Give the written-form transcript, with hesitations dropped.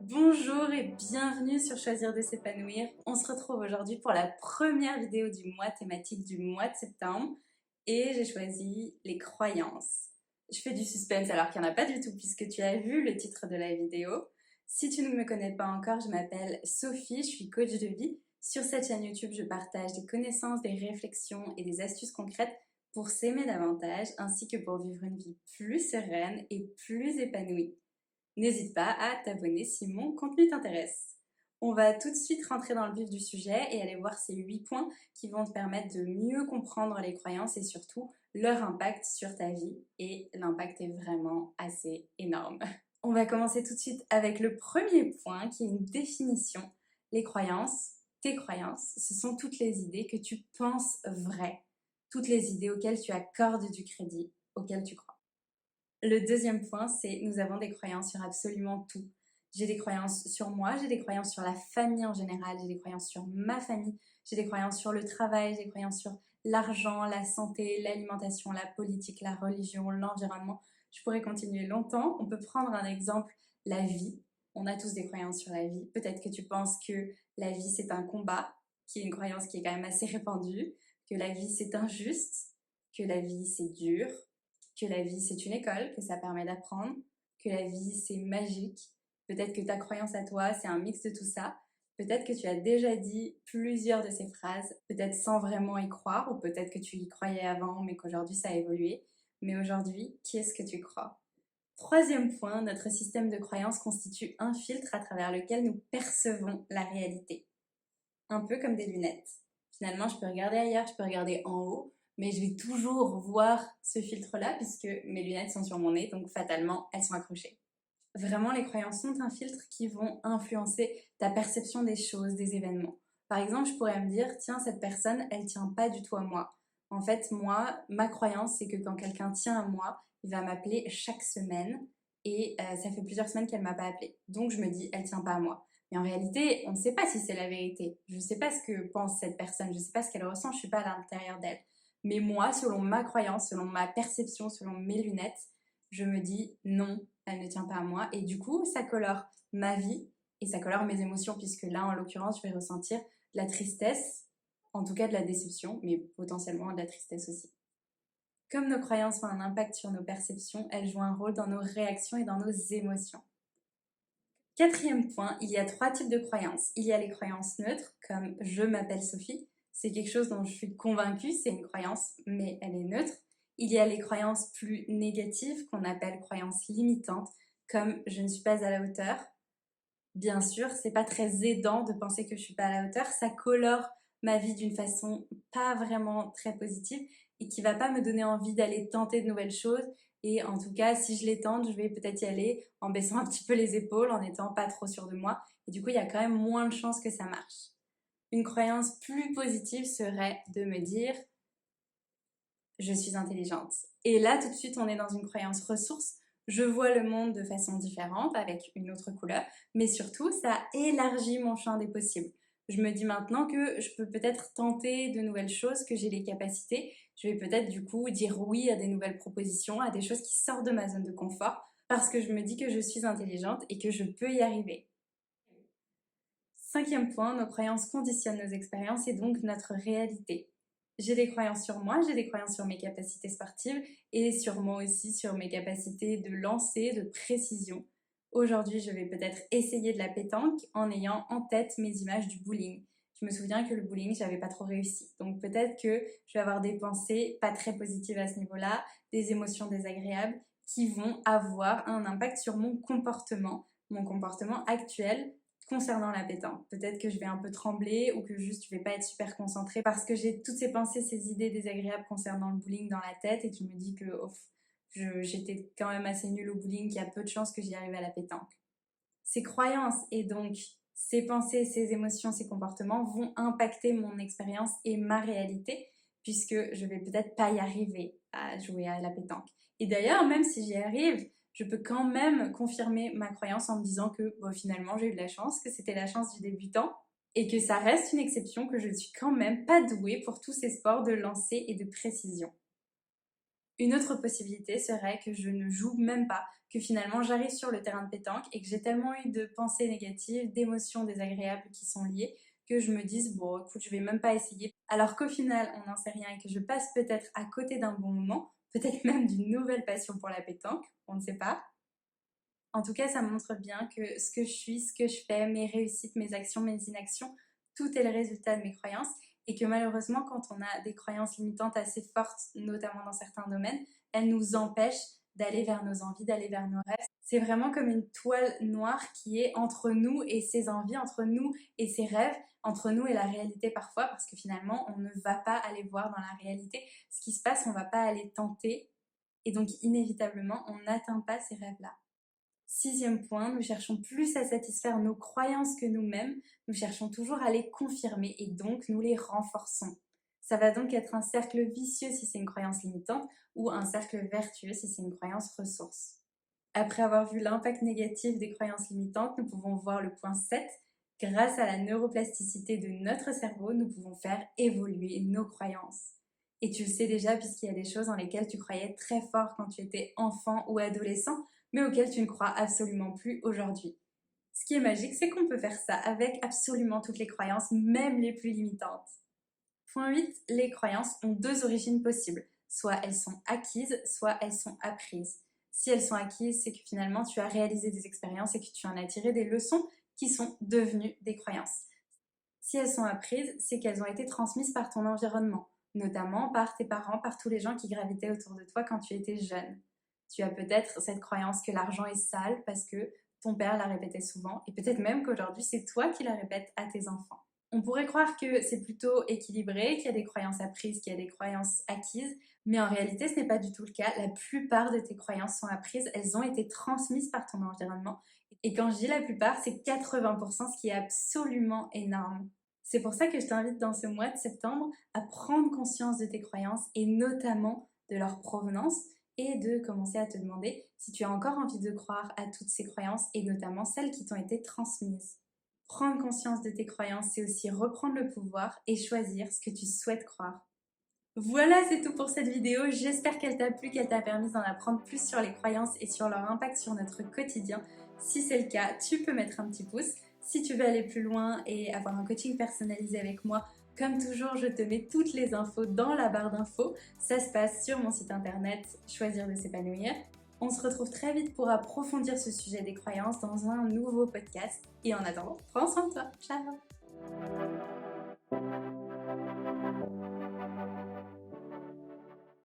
Bonjour et bienvenue sur Choisir de s'épanouir. On se retrouve aujourd'hui pour la première vidéo du mois thématique du mois de septembre et j'ai choisi les croyances. Je fais du suspense alors qu'il n'y en a pas du tout puisque tu as vu le titre de la vidéo. Si tu ne me connais pas encore, je m'appelle Sophie, je suis coach de vie. Sur cette chaîne YouTube, je partage des connaissances, des réflexions et des astuces concrètes pour s'aimer davantage ainsi que pour vivre une vie plus sereine et plus épanouie. N'hésite pas à t'abonner si mon contenu t'intéresse. On va tout de suite rentrer dans le vif du sujet et aller voir ces 8 points qui vont te permettre de mieux comprendre les croyances et surtout leur impact sur ta vie. Et l'impact est vraiment assez énorme. On va commencer tout de suite avec le premier point qui est une définition. Les croyances, tes croyances, ce sont toutes les idées que tu penses vraies, toutes les idées auxquelles tu accordes du crédit, auxquelles tu crois. Le deuxième point, c'est nous avons des croyances sur absolument tout. J'ai des croyances sur moi, j'ai des croyances sur la famille en général, j'ai des croyances sur ma famille, j'ai des croyances sur le travail, j'ai des croyances sur l'argent, la santé, l'alimentation, la politique, la religion, l'environnement. Je pourrais continuer longtemps. On peut prendre un exemple, la vie. On a tous des croyances sur la vie. Peut-être que tu penses que la vie c'est un combat, qui est une croyance qui est quand même assez répandue, que la vie c'est injuste, que la vie c'est dur, que la vie c'est une école, que ça permet d'apprendre, que la vie c'est magique. Peut-être que ta croyance à toi c'est un mix de tout ça. Peut-être que tu as déjà dit plusieurs de ces phrases, peut-être sans vraiment y croire, ou peut-être que tu y croyais avant mais qu'aujourd'hui ça a évolué. Mais aujourd'hui, qui est-ce que tu crois? Troisième point, notre système de croyance constitue un filtre à travers lequel nous percevons la réalité. Un peu comme des lunettes. Finalement, je peux regarder ailleurs, je peux regarder en haut, mais je vais toujours voir ce filtre-là puisque mes lunettes sont sur mon nez, donc fatalement, elles sont accrochées. Vraiment, les croyances sont un filtre qui vont influencer ta perception des choses, des événements. Par exemple, je pourrais me dire, tiens, cette personne, elle tient pas du tout à moi. En fait, moi, ma croyance, c'est que quand quelqu'un tient à moi, il va m'appeler chaque semaine et ça fait plusieurs semaines qu'elle m'a pas appelé. Donc, je me dis, elle tient pas à moi. Mais en réalité, on ne sait pas si c'est la vérité. Je ne sais pas ce que pense cette personne, je ne sais pas ce qu'elle ressent, je ne suis pas à l'intérieur d'elle. Mais moi, selon ma croyance, selon ma perception, selon mes lunettes, je me dis non, elle ne tient pas à moi. Et du coup, ça colore ma vie et ça colore mes émotions, puisque là, en l'occurrence, je vais ressentir de la tristesse, en tout cas de la déception, mais potentiellement de la tristesse aussi. Comme nos croyances ont un impact sur nos perceptions, elles jouent un rôle dans nos réactions et dans nos émotions. Quatrième point, il y a 3 types de croyances. Il y a les croyances neutres, comme je m'appelle Sophie. C'est quelque chose dont je suis convaincue, c'est une croyance, mais elle est neutre. Il y a les croyances plus négatives, qu'on appelle croyances limitantes, comme je ne suis pas à la hauteur. Bien sûr, c'est pas très aidant de penser que je suis pas à la hauteur. Ça colore ma vie d'une façon pas vraiment très positive et qui va pas me donner envie d'aller tenter de nouvelles choses. Et en tout cas, si je les tente, je vais peut-être y aller en baissant un petit peu les épaules, en étant pas trop sûre de moi. Et du coup, il y a quand même moins de chances que ça marche. Une croyance plus positive serait de me dire je suis intelligente. Et là, tout de suite, on est dans une croyance ressource. Je vois le monde de façon différente, avec une autre couleur, mais surtout, ça élargit mon champ des possibles. Je me dis maintenant que je peux peut-être tenter de nouvelles choses, que j'ai les capacités. Je vais peut-être du coup dire oui à des nouvelles propositions, à des choses qui sortent de ma zone de confort, parce que je me dis que je suis intelligente et que je peux y arriver. Cinquième point, nos croyances conditionnent nos expériences et donc notre réalité. J'ai des croyances sur moi, j'ai des croyances sur mes capacités sportives et sûrement aussi sur mes capacités de lancer, de précision. Aujourd'hui, je vais peut-être essayer de la pétanque en ayant en tête mes images du bowling. Je me souviens que le bowling, j'avais pas trop réussi. Donc peut-être que je vais avoir des pensées pas très positives à ce niveau-là, des émotions désagréables qui vont avoir un impact sur mon comportement actuel concernant la pétanque. Peut-être que je vais un peu trembler ou que juste je vais pas être super concentrée parce que j'ai toutes ces pensées, ces idées désagréables concernant le bowling dans la tête et que je me dis que j'étais quand même assez nulle au bowling, qu'il y a peu de chances que j'y arrive à la pétanque. Ces croyances et donc ces pensées, ces émotions, ces comportements vont impacter mon expérience et ma réalité puisque je vais peut-être pas y arriver à jouer à la pétanque. Et d'ailleurs, même si j'y arrive, je peux quand même confirmer ma croyance en me disant que bon, finalement j'ai eu de la chance, que c'était la chance du débutant et que ça reste une exception, que je ne suis quand même pas douée pour tous ces sports de lancer et de précision. Une autre possibilité serait que je ne joue même pas, que finalement j'arrive sur le terrain de pétanque et que j'ai tellement eu de pensées négatives, d'émotions désagréables qui sont liées, que je me dise bon écoute je vais même pas essayer, alors qu'au final on n'en sait rien et que je passe peut-être à côté d'un bon moment, peut-être même d'une nouvelle passion pour la pétanque, on ne sait pas. En tout cas, ça montre bien que ce que je suis, ce que je fais, mes réussites, mes actions, mes inactions, tout est le résultat de mes croyances et que malheureusement, quand on a des croyances limitantes assez fortes, notamment dans certains domaines, elles nous empêchent d'aller vers nos envies, d'aller vers nos rêves. C'est vraiment comme une toile noire qui est entre nous et ses envies, entre nous et ses rêves, entre nous et la réalité parfois, parce que finalement, on ne va pas aller voir dans la réalité ce qui se passe, on ne va pas aller tenter et donc inévitablement, on n'atteint pas ces rêves-là. Sixième point, nous cherchons plus à satisfaire nos croyances que nous-mêmes, nous cherchons toujours à les confirmer et donc nous les renforçons. Ça va donc être un cercle vicieux si c'est une croyance limitante ou un cercle vertueux si c'est une croyance ressource. Après avoir vu l'impact négatif des croyances limitantes, nous pouvons voir le point 7. Grâce à la neuroplasticité de notre cerveau, nous pouvons faire évoluer nos croyances. Et tu le sais déjà puisqu'il y a des choses dans lesquelles tu croyais très fort quand tu étais enfant ou adolescent, mais auxquelles tu ne crois absolument plus aujourd'hui. Ce qui est magique, c'est qu'on peut faire ça avec absolument toutes les croyances, même les plus limitantes. Point 8, les croyances ont deux origines possibles. Soit elles sont acquises, soit elles sont apprises. Si elles sont acquises, c'est que finalement tu as réalisé des expériences et que tu en as tiré des leçons qui sont devenues des croyances. Si elles sont apprises, c'est qu'elles ont été transmises par ton environnement, notamment par tes parents, par tous les gens qui gravitaient autour de toi quand tu étais jeune. Tu as peut-être cette croyance que l'argent est sale parce que ton père la répétait souvent et peut-être même qu'aujourd'hui c'est toi qui la répètes à tes enfants. On pourrait croire que c'est plutôt équilibré, qu'il y a des croyances apprises, qu'il y a des croyances acquises, mais en réalité ce n'est pas du tout le cas. La plupart de tes croyances sont apprises, elles ont été transmises par ton environnement. Et quand je dis la plupart, c'est 80%, ce qui est absolument énorme. C'est pour ça que je t'invite dans ce mois de septembre à prendre conscience de tes croyances et notamment de leur provenance et de commencer à te demander si tu as encore envie de croire à toutes ces croyances et notamment celles qui t'ont été transmises. Prendre conscience de tes croyances, c'est aussi reprendre le pouvoir et choisir ce que tu souhaites croire. Voilà, c'est tout pour cette vidéo. J'espère qu'elle t'a plu, qu'elle t'a permis d'en apprendre plus sur les croyances et sur leur impact sur notre quotidien. Si c'est le cas, tu peux mettre un petit pouce. Si tu veux aller plus loin et avoir un coaching personnalisé avec moi, comme toujours, je te mets toutes les infos dans la barre d'infos. Ça se passe sur mon site internet Choisir de s'épanouir. On se retrouve très vite pour approfondir ce sujet des croyances dans un nouveau podcast. Et en attendant, prends soin de toi. Ciao!